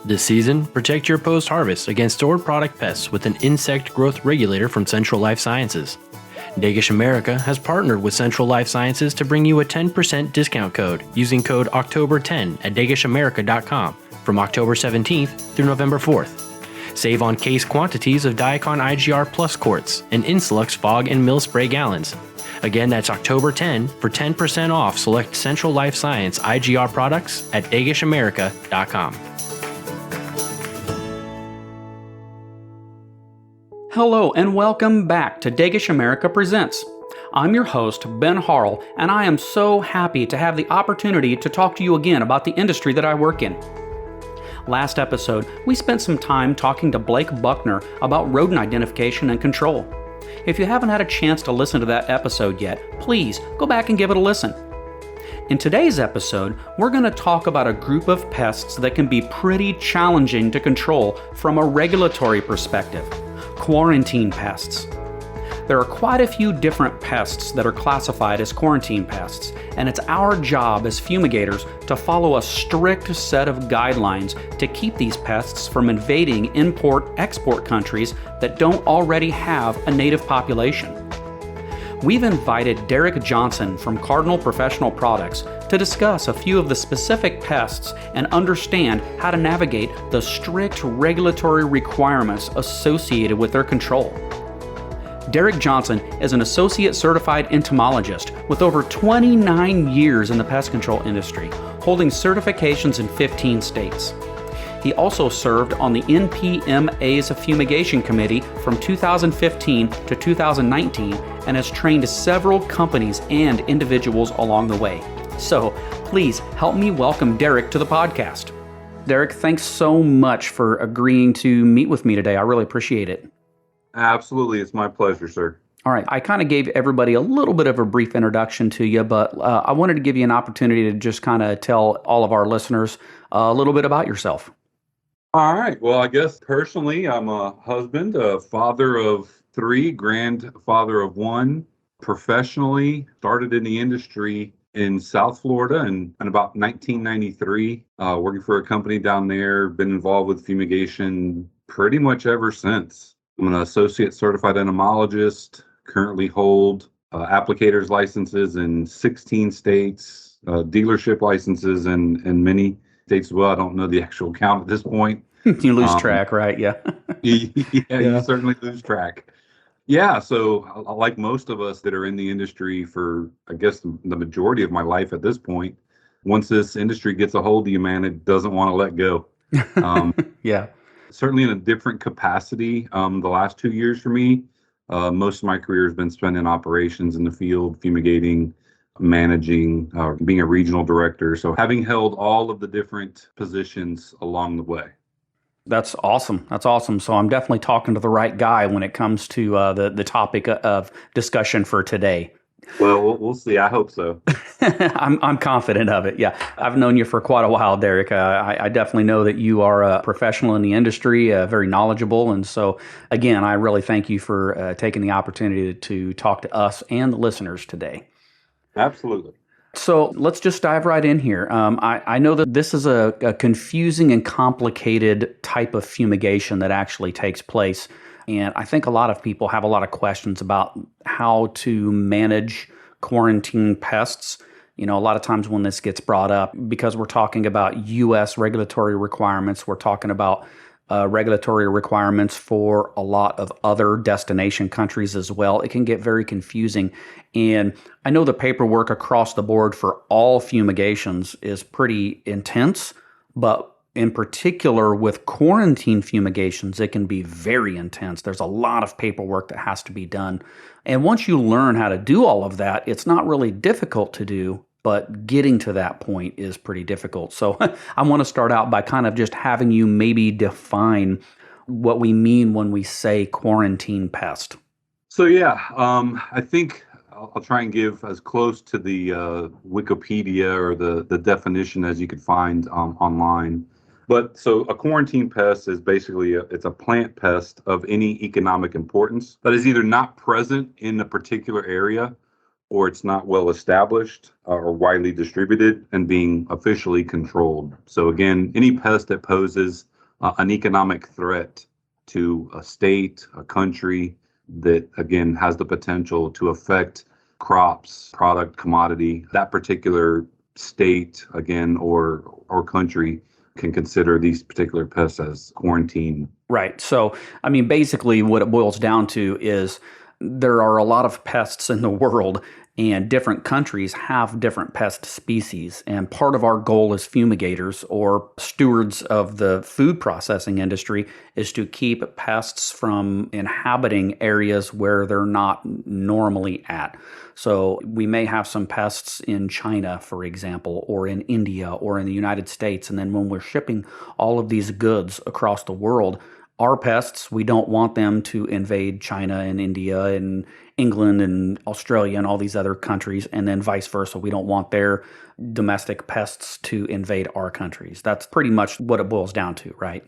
This season, protect your post-harvest against stored product pests with an insect growth regulator from Central Life Sciences. Dagish America has partnered with Central Life Sciences to bring you a 10% discount code using code October10 at dagishamerica.com from October 17th through November 4th. Save on case quantities of Diacon IGR Plus quarts and Insulux fog and mill spray gallons. Again, that's October 10 for 10% off select Central Life Science IGR products at dagishamerica.com. Hello and welcome back to Dagish America Presents. I'm your host, Ben Harrell, and I am so happy to have the opportunity to talk to you again about the industry that I work in. Last episode, we spent some time talking to Blake Buckner about rodent identification and control. If you haven't had a chance to listen to that episode yet, please go back and give it a listen. In today's episode, we're going to talk about a group of pests that can be pretty challenging to control from a regulatory perspective: quarantine pests. There are quite a few different pests that are classified as quarantine pests, and it's our job as fumigators to follow a strict set of guidelines to keep these pests from invading import-export countries that don't already have a native population. We've invited Derek Johnson from Cardinal Professional Products to discuss a few of the specific pests and understand how to navigate the strict regulatory requirements associated with their control. Derek Johnson is an associate certified entomologist with over 29 years in the pest control industry, holding certifications in 15 states. He also served on the NPMA's Fumigation Committee from 2015 to 2019 and has trained several companies and individuals along the way. So please help me welcome Derek to the podcast. Derek, thanks so much for agreeing to meet with me today. I really appreciate it. Absolutely. It's my pleasure, sir. All right. I kind of gave everybody a little bit of a brief introduction to you, but I wanted to give you an opportunity to just kind of tell all of our listeners a little bit about yourself. All right. Well, I guess personally, I'm a husband, a father of 3, grandfather of 1. Professionally, started in the industry in South Florida in about 1993, working for a company down there, been involved with fumigation pretty much ever since. I'm an associate certified entomologist, currently hold applicators licenses in 16 states, dealership licenses in many states as well. I don't know the actual count at this point. You lose track, right? Yeah. Yeah, you certainly lose track. Yeah, so like most of us that are in the industry for, I guess, the majority of my life at this point, once this industry gets a hold of you, man, it doesn't want to let go. Yeah. Certainly in a different capacity the last 2 years for me. Most of my career has been spent in operations in the field, fumigating, managing, being a regional director. So having held all of the different positions along the way. That's awesome. That's awesome. So I'm definitely talking to the right guy when it comes to the topic of discussion for today. Well, we'll see. I hope so. I'm confident of it. Yeah. I've known you for quite a while, Derek. I definitely know that you are a professional in the industry, very knowledgeable. And so, again, I really thank you for taking the opportunity to talk to us and the listeners today. Absolutely. So let's just dive right in here. I know that this is a confusing and complicated type of fumigation that actually takes place. And I think a lot of people have a lot of questions about how to manage quarantine pests. You know, a lot of times when this gets brought up, because we're talking about U.S. regulatory requirements, we're talking about regulatory requirements for a lot of other destination countries as well. It can get very confusing. And I know the paperwork across the board for all fumigations is pretty intense, but in particular with quarantine fumigations, it can be very intense. There's a lot of paperwork that has to be done. And once you learn how to do all of that, it's not really difficult to do, but getting to that point is pretty difficult. So I want to start out by kind of just having you maybe define what we mean when we say quarantine pest. So yeah, I think I'll try and give as close to the Wikipedia or the definition as you could find online. But so a quarantine pest is basically it's a plant pest of any economic importance that is either not present in a particular area or it's not well established or widely distributed and being officially controlled. So again, any pest that poses an economic threat to a state, a country that, again, has the potential to affect crops, product, commodity, that particular state, again, or country can consider these particular pests as quarantine. Right. So, I mean, basically, what it boils down to is there are a lot of pests in the world, and different countries have different pest species. And part of our goal as fumigators or stewards of the food processing industry is to keep pests from inhabiting areas where they're not normally at. So, we may have some pests in China, for example, or in India, or in the United States. And then when we're shipping all of these goods across the world, our pests, we don't want them to invade China and India and England and Australia and all these other countries, and then vice versa. We don't want their domestic pests to invade our countries. That's pretty much what it boils down to, right?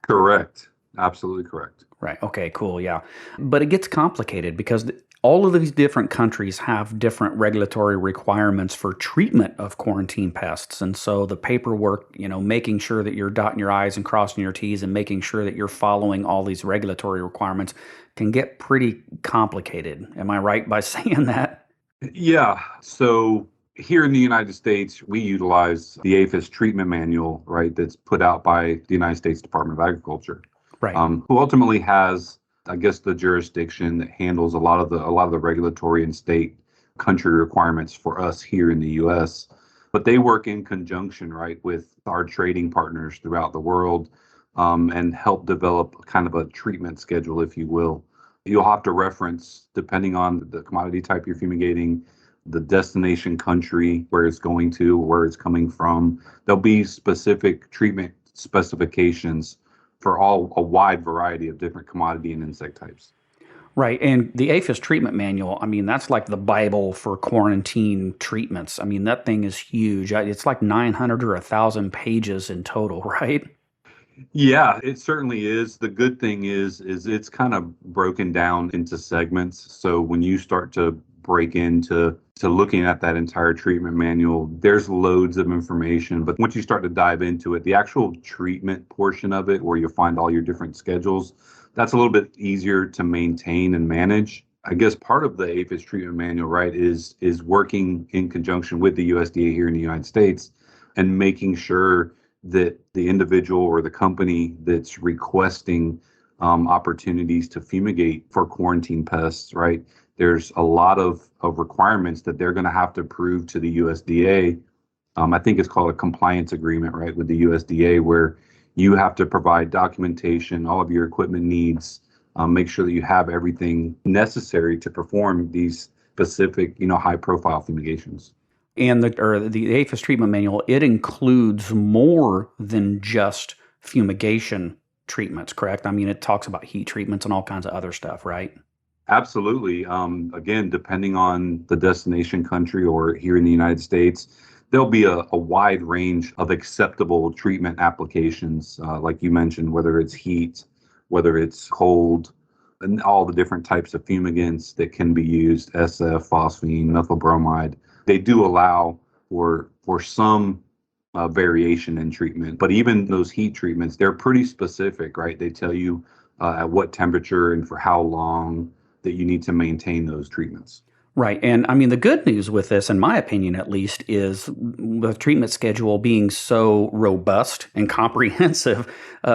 Correct. Absolutely correct. Right. Okay, cool. Yeah. But it gets complicated because all of these different countries have different regulatory requirements for treatment of quarantine pests. And so the paperwork, making sure that you're dotting your I's and crossing your T's and making sure that you're following all these regulatory requirements can get pretty complicated. Am I right by saying that? Yeah. So here in the United States, we utilize the APHIS treatment manual, right, that's put out by the United States Department of Agriculture, Right. who ultimately has, I guess, the jurisdiction that handles a lot of the regulatory and state country requirements for us here in the U.S. But they work in conjunction, right, with our trading partners throughout the world, and help develop kind of a treatment schedule, if you will. You'll have to reference, depending on the commodity type you're fumigating, the destination country, where it's going to, where it's coming from. There'll be specific treatment specifications for a wide variety of different commodity and insect types. Right. And the APHIS treatment manual, I mean, that's like the Bible for quarantine treatments. I mean, that thing is huge. It's like 900 or 1,000 pages in total, right? Yeah, it certainly is. The good thing is it's kind of broken down into segments. So when you start to break into looking at that entire treatment manual, there's loads of information. But once you start to dive into it, the actual treatment portion of it, where you find all your different schedules, that's a little bit easier to maintain and manage. I guess part of the APHIS treatment manual, right, is working in conjunction with the USDA here in the United States and making sure that the individual or the company that's requesting opportunities to fumigate for quarantine pests, right? There's a lot of requirements that they're going to have to prove to the USDA. I think it's called a compliance agreement, right, with the USDA, where you have to provide documentation, all of your equipment needs, make sure that you have everything necessary to perform these specific, high-profile fumigations. And the APHIS treatment manual, it includes more than just fumigation treatments, correct? I mean, it talks about heat treatments and all kinds of other stuff, right? Absolutely. Again, depending on the destination country or here in the United States, there'll be a wide range of acceptable treatment applications, like you mentioned, whether it's heat, whether it's cold, and all the different types of fumigants that can be used, SF, phosphine, methyl bromide. They do allow for some variation in treatment, but even those heat treatments, they're pretty specific, right? They tell you at what temperature and for how long that you need to maintain those treatments. Right. And I mean, the good news with this, in my opinion at least, is the treatment schedule being so robust and comprehensive,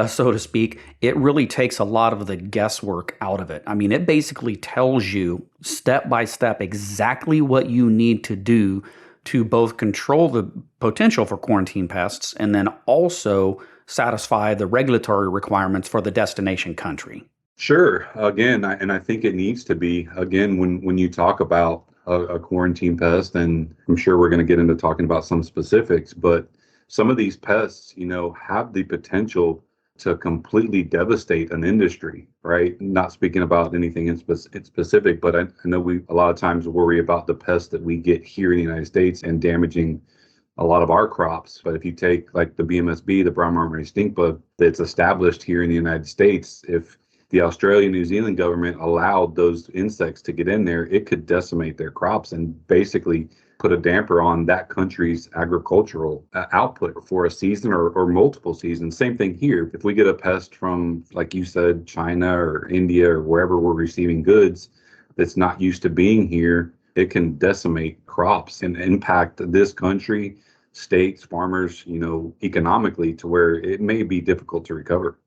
so to speak, it really takes a lot of the guesswork out of it. I mean, it basically tells you step by step exactly what you need to do to both control the potential for quarantine pests and then also satisfy the regulatory requirements for the destination country. Sure. Again, I think it needs to be, again, when you talk about a quarantine pest, and I'm sure we're going to get into talking about some specifics, but some of these pests, have the potential to completely devastate an industry, right? Not speaking about anything in specific, but I know we a lot of times worry about the pests that we get here in the United States and damaging a lot of our crops. But if you take like the BMSB, the brown marmorated stink bug, that's established here in the United States, if the Australian, New Zealand government allowed those insects to get in there, it could decimate their crops and basically put a damper on that country's agricultural output for a season or multiple seasons. Same thing here. If we get a pest from, like you said, China or India or wherever we're receiving goods that's not used to being here, it can decimate crops and impact this country, states, farmers, economically to where it may be difficult to recover.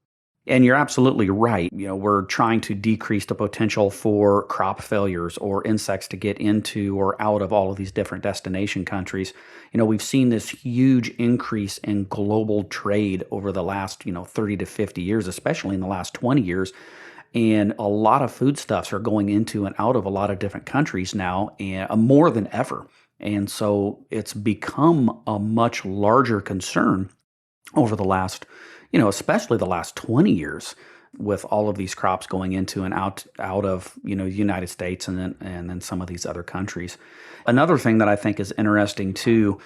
And you're absolutely right. We're trying to decrease the potential for crop failures or insects to get into or out of all of these different destination countries. We've seen this huge increase in global trade over the last, 30 to 50 years, especially in the last 20 years. And a lot of foodstuffs are going into and out of a lot of different countries now, and more than ever. And so it's become a much larger concern over the last, especially the last 20 years, with all of these crops going into and out of, the United States and then some of these other countries. Another thing that I think is interesting too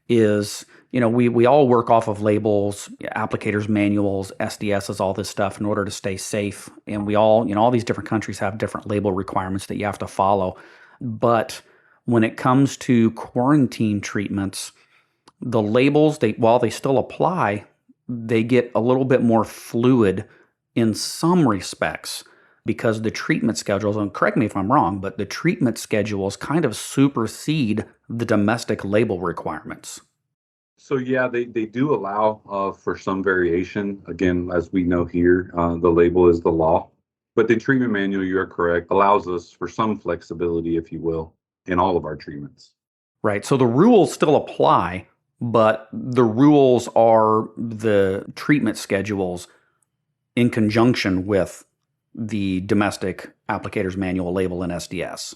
is, we all work off of labels, applicators manuals, SDSs, all this stuff in order to stay safe. And we all, all these different countries have different label requirements that you have to follow. But when it comes to quarantine treatments, the labels, while they still apply, they get a little bit more fluid in some respects because the treatment schedules, and correct me if I'm wrong, but the treatment schedules kind of supersede the domestic label requirements. So yeah, they do allow for some variation. Again, as we know here, the label is the law. But the treatment manual, you are correct, allows us for some flexibility, if you will, in all of our treatments. Right. So the rules still apply, but the rules are the treatment schedules in conjunction with the domestic applicators manual label and SDS.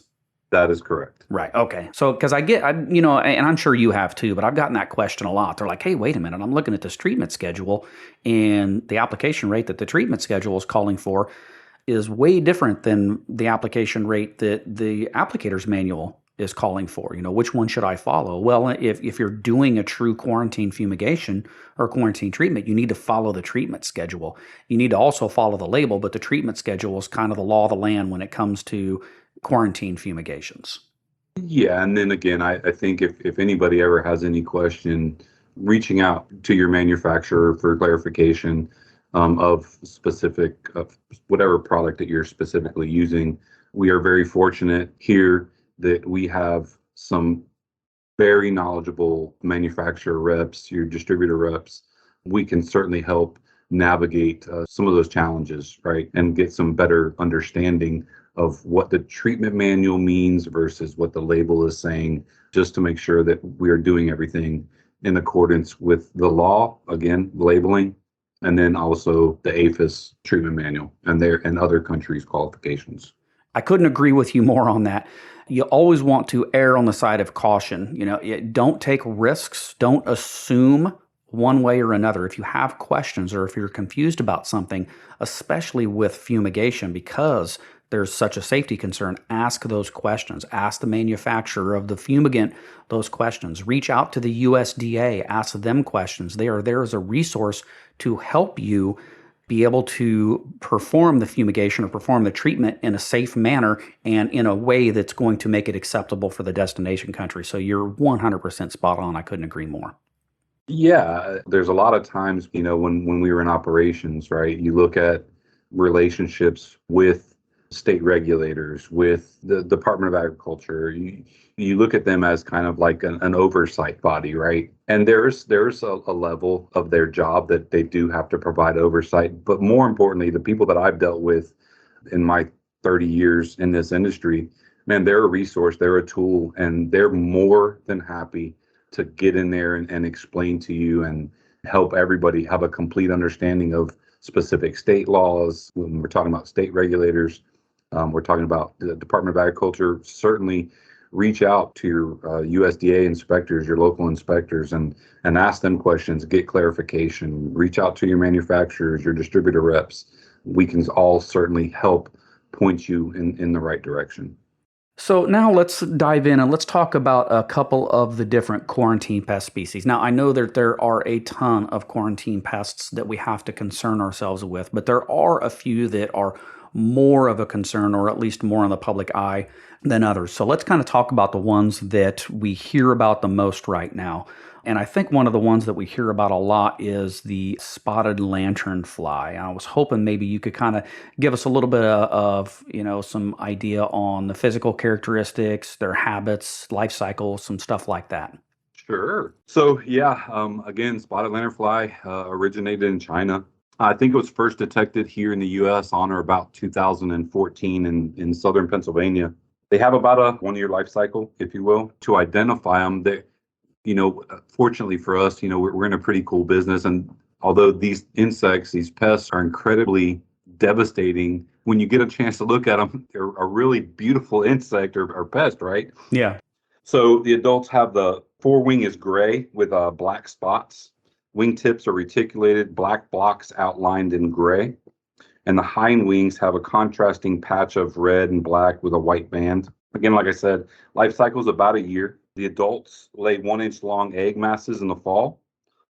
That is correct. Right. Okay. So, because and I'm sure you have too, but I've gotten that question a lot. They're like, hey, wait a minute, I'm looking at this treatment schedule, and the application rate that the treatment schedule is calling for is way different than the application rate that the applicator's manual is calling for. Which one should I follow? Well, if you're doing a true quarantine fumigation or quarantine treatment, you need to follow the treatment schedule. You need to also follow the label, but the treatment schedule is kind of the law of the land when it comes to quarantine fumigations. Yeah, and then again, I think if anybody ever has any question, reaching out to your manufacturer for clarification of whatever product that you're specifically using. We are very fortunate here that we have some very knowledgeable manufacturer reps, your distributor reps. We can certainly help navigate some of those challenges, right? And get some better understanding of what the treatment manual means versus what the label is saying, just to make sure that we are doing everything in accordance with the law, again, labeling, and then also the APHIS treatment manual and other countries' qualifications. I couldn't agree with you more on that. You always want to err on the side of caution. Don't take risks. Don't assume one way or another. If you have questions or if you're confused about something, especially with fumigation, because there's such a safety concern, ask those questions. Ask the manufacturer of the fumigant those questions. Reach out to the USDA. Ask them questions. They are there as a resource to help you be able to perform the fumigation or perform the treatment in a safe manner and in a way that's going to make it acceptable for the destination country. So you're 100% spot on. I couldn't agree more. Yeah, there's a lot of times, when we were in operations, right, you look at relationships with state regulators, with the Department of Agriculture. You look at them as kind of like an oversight body, right? And there's a level of their job that they do have to provide oversight. But more importantly, the people that I've dealt with in my 30 years in this industry, man, they're a resource, they're a tool, and they're more than happy to get in there and explain to you and help everybody have a complete understanding of specific state laws. When we're talking about state regulators, we're talking about the Department of Agriculture. Certainly reach out to your USDA inspectors, your local inspectors, and ask them questions, get clarification. Reach out to your manufacturers, your distributor reps. We can all certainly help point you in the right direction. So now let's dive in and let's talk about a couple of the different quarantine pest species. Now, I know that there are a ton of quarantine pests that we have to concern ourselves with, but there are a few that are more of a concern, or at least more in the public eye than others. So let's kind of talk about the ones that we hear about the most right now. And I think one of the ones that we hear about a lot is the spotted lanternfly. I was hoping maybe you could kind of give us a little bit of, some idea on the physical characteristics, their habits, life cycle, some stuff like that. Sure. So yeah, again, spotted lanternfly originated in China. I think it was first detected here in the U.S. on or about 2014 in southern Pennsylvania. They have about a 1 year life cycle, if you will, to identify them. They, fortunately for us, we're in a pretty cool business. And although these insects, these pests are incredibly devastating, when you get a chance to look at them, they're a really beautiful insect or pest, right? Yeah. So the adults have the forewing is gray with black spots. Wingtips are reticulated, black blocks outlined in gray. And the hind wings have a contrasting patch of red and black with a white band. Again, like I said, life cycle is about a year. The adults lay 1 inch long egg masses in the fall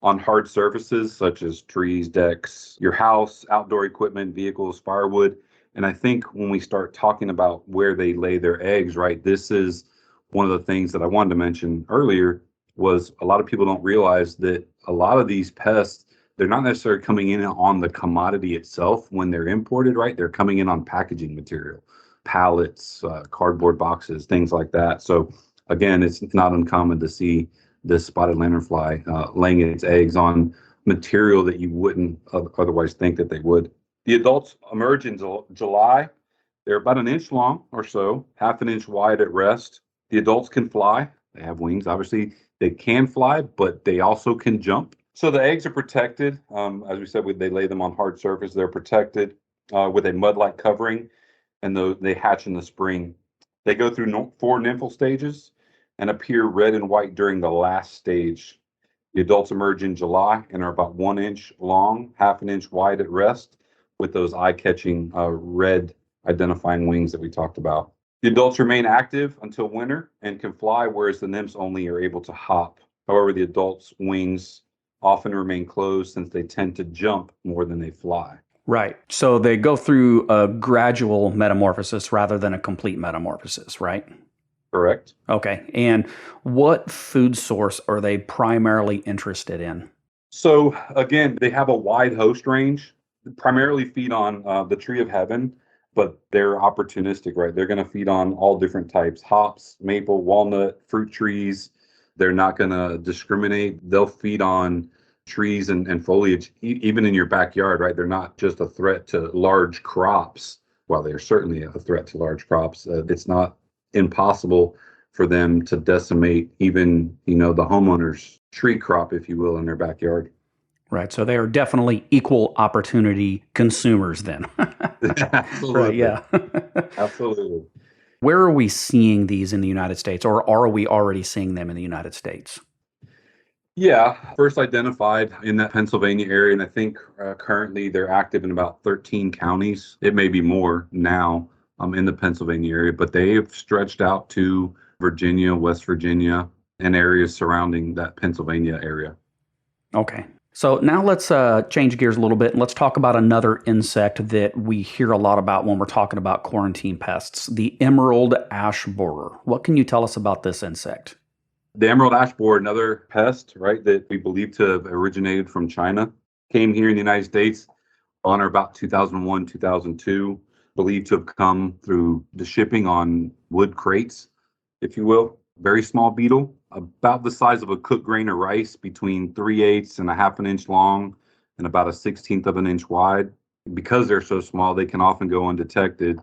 on hard surfaces such as trees, decks, your house, outdoor equipment, vehicles, firewood. And I think when we start talking about where they lay their eggs, right, this is one of the things that I wanted to mention earlier was a lot of people don't realize that a lot of these pests, they're not necessarily coming in on the commodity itself when they're imported, right? They're coming in on packaging material, pallets, cardboard boxes, things like that. So again, it's not uncommon to see this spotted lanternfly laying its eggs on material that you wouldn't otherwise think that they would. The adults emerge in July. They're about an inch long or so, half an inch wide at rest. The adults can fly. They have wings. Obviously, they can fly, but they also can jump. So the eggs are protected. As we said, they lay them on hard surface. They're protected with a mud-like covering, and they hatch in the spring. They go through 4 nymphal stages and appear red and white during the last stage. The adults emerge in July and are about 1 inch long, half an inch wide at rest, with those eye-catching red identifying wings that we talked about. The adults remain active until winter and can fly, whereas the nymphs only are able to hop. However, the adults' wings often remain closed since they tend to jump more than they fly. Right. So they go through a gradual metamorphosis rather than a complete metamorphosis, right? Correct. Okay. And what food source are they primarily interested in? So again, they have a wide host range, primarily feed on the tree of heaven, but they're opportunistic, right? They're going to feed on all different types, hops, maple, walnut, fruit trees. They're not going to discriminate. They'll feed on trees and foliage, even in your backyard, right? They're not just a threat to large crops. Well, they're certainly a threat to large crops. It's not impossible for them to decimate even, the homeowner's tree crop, if you will, in their backyard. Right. So they are definitely equal opportunity consumers then. Right. Absolutely. Yeah. Absolutely. Where are we seeing these in the United States, or are we already seeing them in the United States? Yeah, first identified in that Pennsylvania area, and I think currently they're active in about 13 counties. It may be more now in the Pennsylvania area, but they've stretched out to Virginia, West Virginia, and areas surrounding that Pennsylvania area. Okay. So now let's change gears a little bit and let's talk about another insect that we hear a lot about when we're talking about quarantine pests, the emerald ash borer. What can you tell us about this insect? The emerald ash borer, another pest, right, that we believe to have originated from China, came here in the United States on or about 2001, 2002, believed to have come through the shipping on wood crates, if you will. Very small beetle, about the size of a cooked grain of rice, between 3/8 and a half an inch long and about a 16th of an inch wide. Because they're so small, they can often go undetected,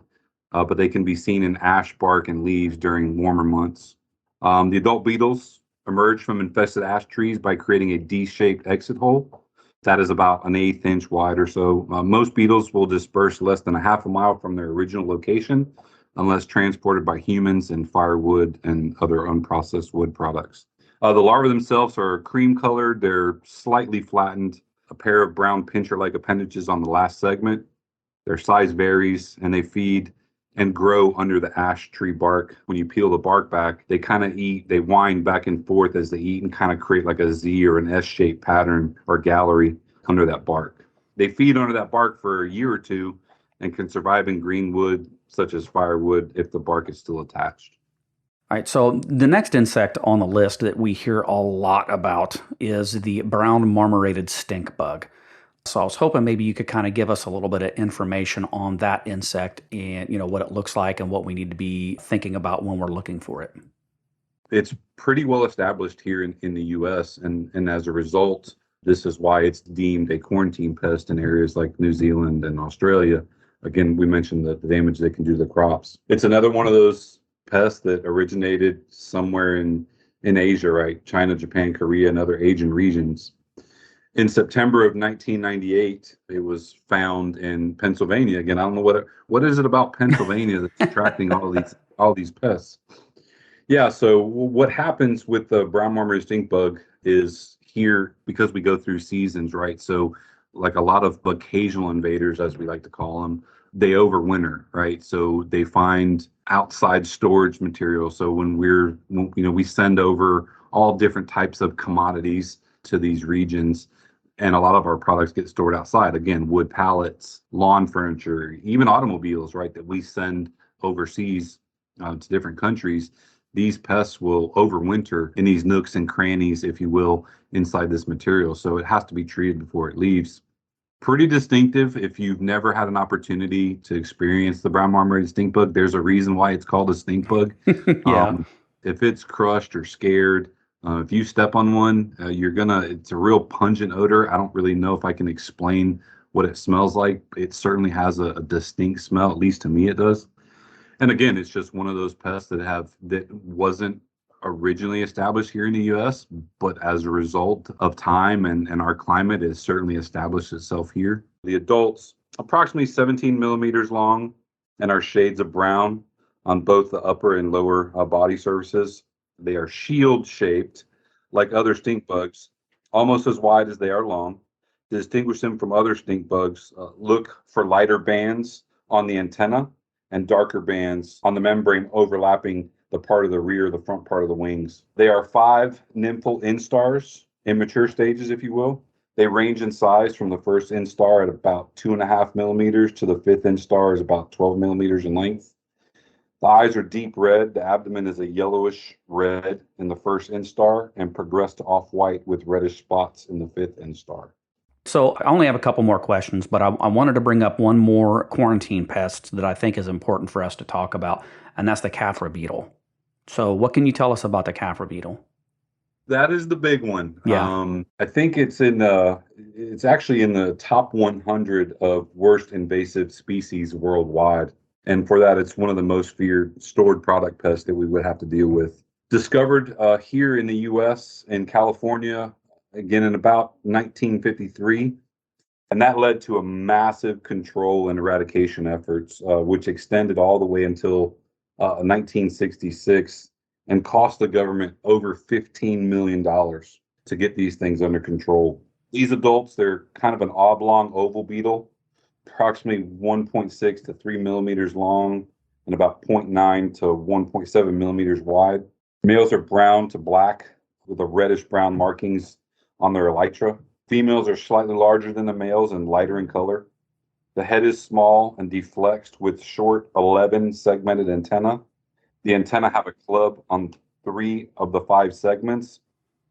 but they can be seen in ash bark and leaves during warmer months. The adult beetles emerge from infested ash trees by creating a D-shaped exit hole that is about an 1/8 inch wide or so. Most beetles will disperse less than a half a mile from their original location unless transported by humans in firewood and other unprocessed wood products. The larvae themselves are cream colored. They're slightly flattened, a pair of brown pincher-like appendages on the last segment. Their size varies, and they feed and grow under the ash tree bark. When you peel the bark back, they kind of eat, they wind back and forth as they eat and kind of create like a Z or an S-shaped pattern or gallery under that bark. They feed under that bark for a year or two, and can survive in green wood, such as firewood, if the bark is still attached. All right, so the next insect on the list that we hear a lot about is the brown marmorated stink bug. So I was hoping maybe you could kind of give us a little bit of information on that insect and what it looks like and what we need to be thinking about when we're looking for it. It's pretty well established here in the US, and as a result, this is why it's deemed a quarantine pest in areas like New Zealand and Australia. Again, we mentioned the damage they can do to the crops. It's another one of those pests that originated somewhere in Asia, right? China, Japan, Korea, and other Asian regions. In September of 1998, it was found in Pennsylvania. Again, I don't know what is it about Pennsylvania that's attracting all these pests. Yeah, so what happens with the brown marmorated stink bug is here, because we go through seasons, right? So like a lot of occasional invaders, as we like to call them, they overwinter, right? So they find outside storage material. So when we send over all different types of commodities to these regions, and a lot of our products get stored outside. Again, wood pallets, lawn furniture, even automobiles, right, that we send overseas to different countries. These pests will overwinter in these nooks and crannies, if you will, inside this material. So it has to be treated before it leaves. Pretty distinctive. If you've never had an opportunity to experience the brown marmorated stink bug, there's a reason why it's called a stink bug. Yeah. If it's crushed or scared, if you step on one, it's a real pungent odor. I don't really know if I can explain what it smells like. It certainly has a distinct smell, at least to me it does. And again, it's just one of those pests that wasn't originally established here in the US, but as a result of time and our climate, has certainly established itself here. The adults, approximately 17 millimeters long, and are shades of brown on both the upper and lower body surfaces. They are shield shaped, like other stink bugs, almost as wide as they are long. To distinguish them from other stink bugs, look for lighter bands on the antenna and darker bands on the membrane overlapping the part of the rear, the front part of the wings. They are 5 nymphal instars, immature stages, if you will. They range in size from the first instar at about 2.5 millimeters to the 5th instar is about 12 millimeters in length. The eyes are deep red. The abdomen is a yellowish red in the first instar and progress to off-white with reddish spots in the 5th instar. So I only have a couple more questions, but I wanted to bring up one more quarantine pest that I think is important for us to talk about, and that's the Caffra beetle. So what can you tell us about the Caffra beetle? That is the big one. Yeah. I think it's actually in the top 100 of worst invasive species worldwide. And for that, it's one of the most feared stored product pests that we would have to deal with. Discovered here in the US, in California, again in about 1953. And that led to a massive control and eradication efforts, which extended all the way until 1966 and cost the government over $15 million to get these things under control. These adults, they're kind of an oblong oval beetle, approximately 1.6 to 3 millimeters long and about 0.9 to 1.7 millimeters wide. Males are brown to black with a reddish brown markings on their elytra. Females are slightly larger than the males and lighter in color. The head is small and deflexed with short 11 segmented antennae. The antennae have a club on 3 of the 5 segments,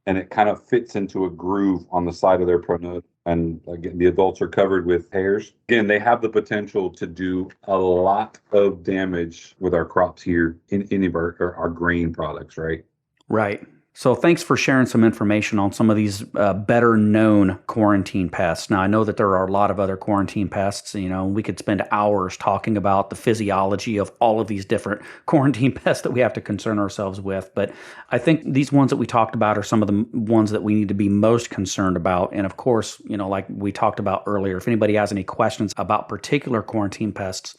and it kind of fits into a groove on the side of their pronotum. And again, the adults are covered with hairs. Again, they have the potential to do a lot of damage with our crops here in any of our grain products, right? Right. So thanks for sharing some information on some of these better known quarantine pests. Now, I know that there are a lot of other quarantine pests. We could spend hours talking about the physiology of all of these different quarantine pests that we have to concern ourselves with. But I think these ones that we talked about are some of the ones that we need to be most concerned about. And of course, like we talked about earlier, if anybody has any questions about particular quarantine pests,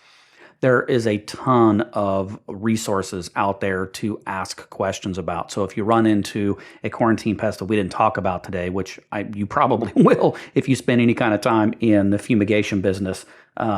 there is a ton of resources out there to ask questions about. So if you run into a quarantine pest that we didn't talk about today, which you probably will if you spend any kind of time in the fumigation business,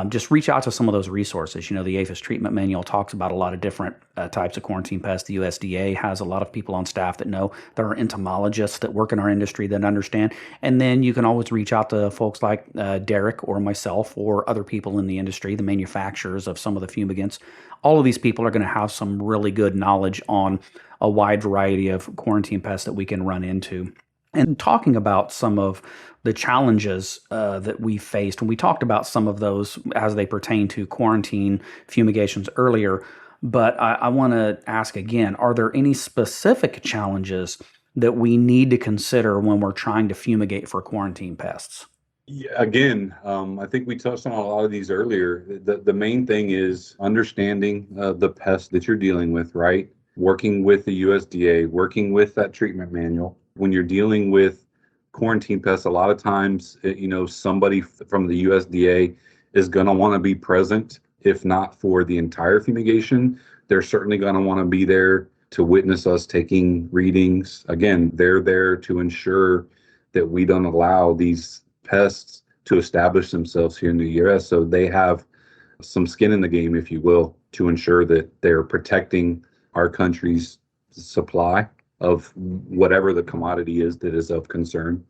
just reach out to some of those resources. The APHIS treatment manual talks about a lot of different types of quarantine pests. The USDA has a lot of people on staff that know. There are entomologists that work in our industry that understand. And then you can always reach out to folks like Derek or myself or other people in the industry, the manufacturers of some of the fumigants. All of these people are going to have some really good knowledge on a wide variety of quarantine pests that we can run into. And talking about some of the challenges that we faced, and we talked about some of those as they pertain to quarantine fumigations earlier, but I want to ask again, are there any specific challenges that we need to consider when we're trying to fumigate for quarantine pests? Yeah, again, I think we touched on a lot of these earlier. The main thing is understanding the pests that you're dealing with, right? Working with the USDA, working with that treatment manual. When you're dealing with quarantine pests, a lot of times, somebody from the USDA is going to want to be present, if not for the entire fumigation. They're certainly going to want to be there to witness us taking readings. Again, they're there to ensure that we don't allow these pests to establish themselves here in the U.S. So they have some skin in the game, if you will, to ensure that they're protecting our country's supply of whatever the commodity is that is of concern.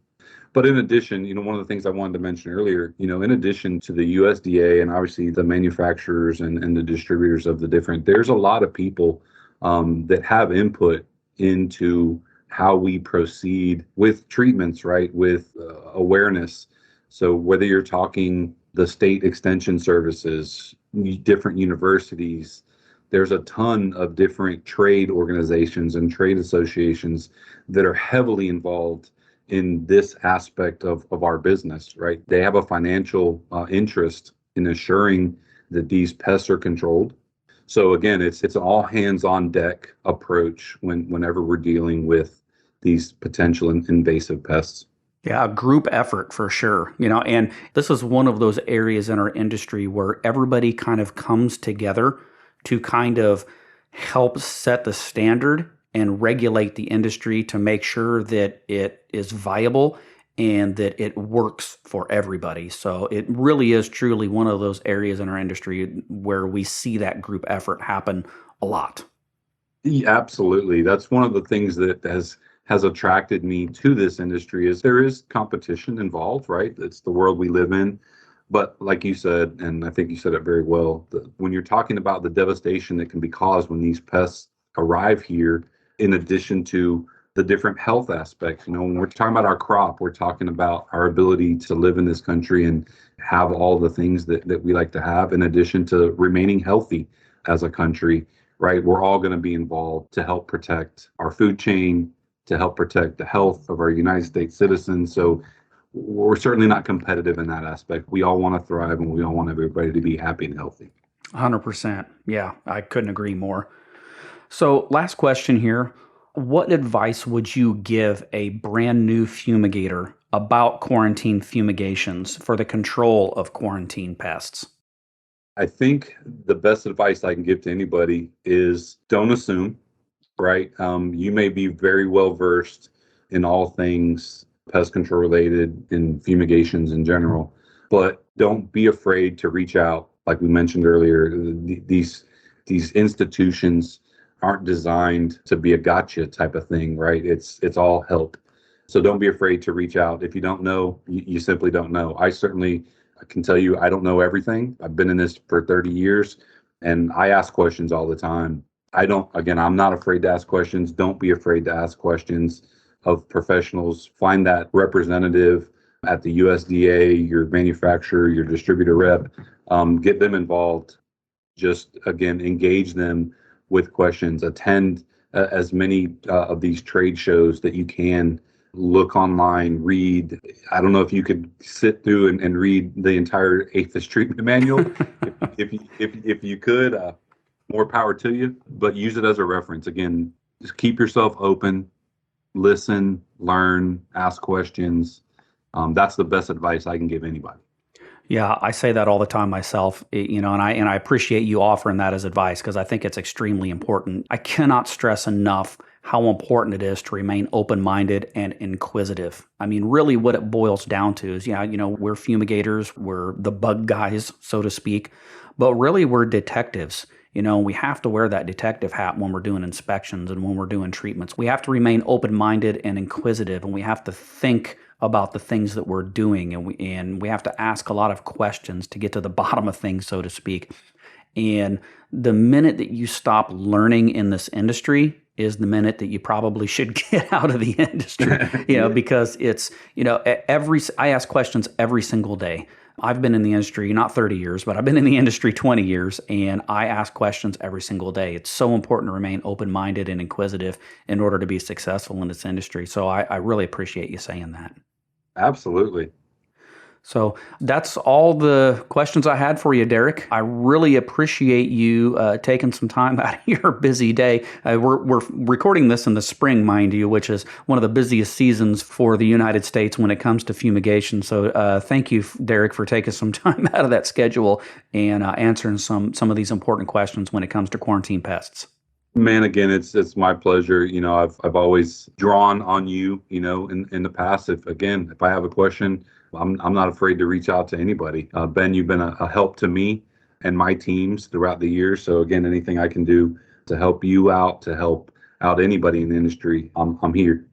But in addition, one of the things I wanted to mention earlier, in addition to the USDA and obviously the manufacturers and the distributors of the different, there's a lot of people that have input into how we proceed with treatments, right? With awareness. So whether you're talking the state extension services, different universities, there's a ton of different trade organizations and trade associations that are heavily involved in this aspect of our business, right? They have a financial interest in assuring that these pests are controlled. So again, it's an all hands on deck approach whenever we're dealing with these potential invasive pests. Yeah, group effort for sure. And this is one of those areas in our industry where everybody kind of comes together to kind of help set the standard and regulate the industry to make sure that it is viable and that it works for everybody. So it really is truly one of those areas in our industry where we see that group effort happen a lot. Yeah, absolutely. That's one of the things that has attracted me to this industry is there is competition involved, right? It's the world we live in. But like you said, and I think you said it very well, when you're talking about the devastation that can be caused when these pests arrive here, in addition to the different health aspects, when we're talking about our crop, we're talking about our ability to live in this country and have all the things that we like to have, in addition to remaining healthy as a country, right? We're all going to be involved to help protect our food chain, to help protect the health of our United States citizens. So we're certainly not competitive in that aspect. We all want to thrive and we all want everybody to be happy and healthy. 100%. Yeah, I couldn't agree more. So last question here. What advice would you give a brand new fumigator about quarantine fumigations for the control of quarantine pests? I think the best advice I can give to anybody is don't assume, right? You may be very well versed in all things pest control related and fumigations in general, but don't be afraid to reach out. Like we mentioned earlier, these institutions aren't designed to be a gotcha type of thing, right? It's all help. So don't be afraid to reach out. If you don't know, you simply don't know. I can tell you I don't know everything. I've been in this for 30 years and I ask questions all the time. I'm not afraid to ask questions. Don't be afraid to ask questions of professionals. Find that representative at the USDA, your manufacturer, your distributor rep, get them involved. Just again, engage them with questions. Attend as many of these trade shows that you can. Look online, read. I don't know if you could sit through and read the entire APHIS treatment manual. if you could, more power to you, but use it as a reference. Again, just keep yourself open, listen, learn, ask questions. That's the best advice I can give anybody. Yeah, I say that all the time myself, and I appreciate you offering that as advice because I think it's extremely important. I cannot stress enough how important it is to remain open-minded and inquisitive. I mean, really what it boils down to is, we're fumigators, we're the bug guys, so to speak, but really we're detectives. We have to wear that detective hat when we're doing inspections and when we're doing treatments. We have to remain open-minded and inquisitive, and we have to think about the things that we're doing, and we have to ask a lot of questions to get to the bottom of things, so to speak. And the minute that you stop learning in this industry is the minute that you probably should get out of the industry, because it's, I ask questions every single day. I've been in the industry, not 30 years, but I've been in the industry 20 years, and I ask questions every single day. It's so important to remain open-minded and inquisitive in order to be successful in this industry. So I really appreciate you saying that. Absolutely. So that's all the questions I had for you, Derek. I really appreciate you taking some time out of your busy day. We're recording this in the spring, mind you, which is one of the busiest seasons for the United States when it comes to fumigation. So thank you, Derek, for taking some time out of that schedule and answering some of these important questions when it comes to quarantine pests. Man, again, it's my pleasure. I've always drawn on you, in the past. If I have a question, I'm not afraid to reach out to anybody. Ben, you've been a help to me and my teams throughout the years. So again, anything I can do to help you out, to help out anybody in the industry, I'm here.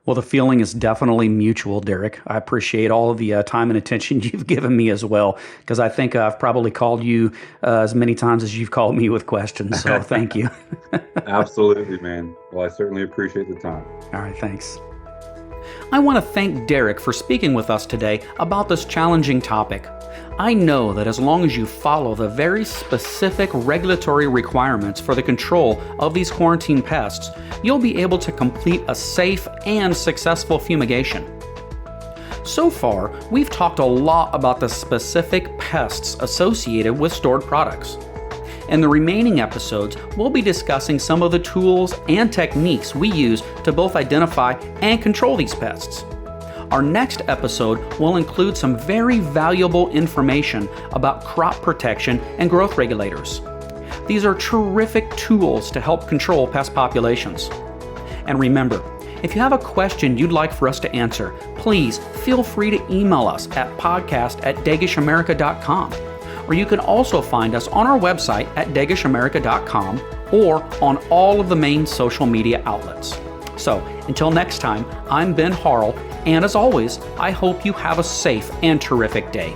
Well, the feeling is definitely mutual, Derek. I appreciate all of the time and attention you've given me as well, because I think I've probably called you as many times as you've called me with questions. So thank you. Absolutely, man. Well, I certainly appreciate the time. All right, thanks. I want to thank Derek for speaking with us today about this challenging topic. I know that as long as you follow the very specific regulatory requirements for the control of these quarantine pests, you'll be able to complete a safe and successful fumigation. So far, we've talked a lot about the specific pests associated with stored products. In the remaining episodes, we'll be discussing some of the tools and techniques we use to both identify and control these pests. Our next episode will include some very valuable information about crop protection and growth regulators. These are terrific tools to help control pest populations. And remember, if you have a question you'd like for us to answer, please feel free to email us at podcast@dagishamerica.com. Or you can also find us on our website at dagishamerica.com or on all of the main social media outlets. So, until next time, I'm Ben Harrell, and as always, I hope you have a safe and terrific day.